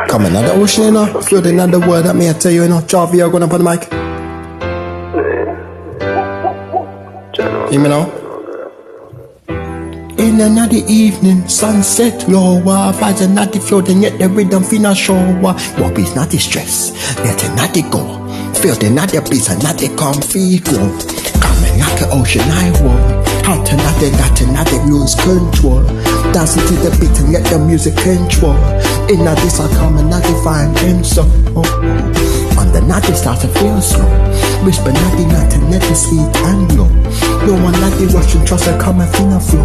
Coming out the ocean, you know, floating on the world that me I tell you, you know, Jarvie, you're going up on the mic. Hear me now? In another evening, sunset lower, vibes are not floating, yet the rhythm finna show. What is not the stress, letting not the go. Feel the not the bliss and not the comfy glow. Coming like the ocean I walk. Hot and not the lose control. Dancing to the beat and let the music control. In a this I come and not find them so. On the night it starts to feel slow. Whisper not the night and let the sweet and low. No one like the rushing trust I come and feel a flow.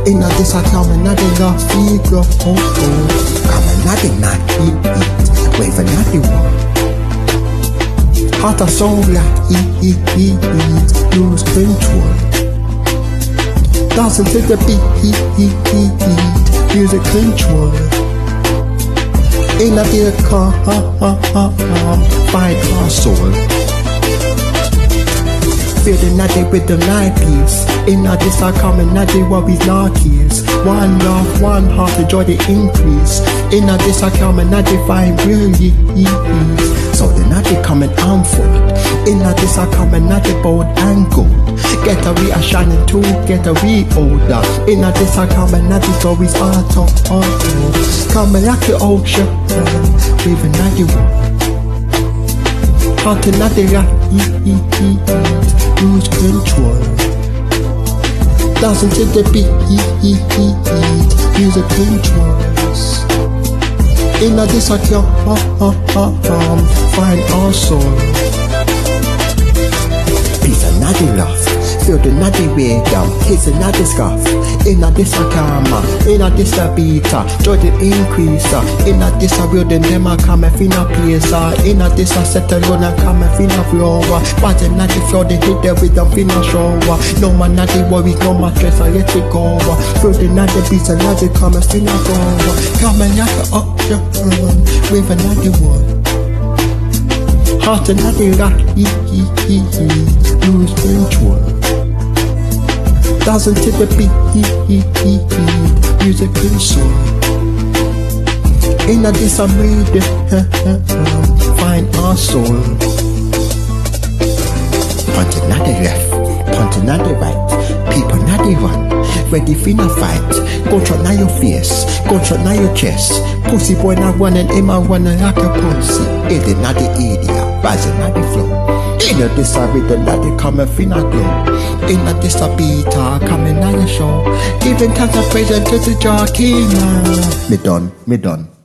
In a this I come and not the love feel glow. Come and not the night eat. Wave and not the one. Heart and soul like lose control. Dancing to the beat, music control. In a dear calm, find our soul. Feel the night with the night peace. In a this I come and not the worries, not keys. One love, one heart, the joy the increase. In a this I come and not the find really ease. So the night they come and unfold. In a this I come and not the bold and gold. Get a we are shining too, get a we older. In a this I come and not the stories are top. Coming like the ocean, waving at the world. Heart and not the lose control. Dancing to the beat, music controls. In a this I come, find our soul. Peace and not the love. Feel the naughty way down, kids and not the scarf. In a this a karma, in a this a beta, joy the increaser. In a this a building them a come and feel a place. In a this a settle on and come and feel a floor. But them not the floor, they hit there with them feel a shower. No man not the worries, no man stress, I let it go. Feel the not the beats and not the come and feel a floor. Come and not the ocean, wave and not the world. Heart and not the rock, lose control. Dancing to the beat, music console. In a this I'm ready, find our soul. Punching at the left, punching at the right. People not the run, ready for the fight. Go try now your face, go try now your chest. Pussy boy not running, him a running like a pussy. It is not the idiot, rising not the flow. In a this a rhythm that they come and feel a glow. In a this a beat coming on the show. Giving thanks and praise to the jockey. Me done.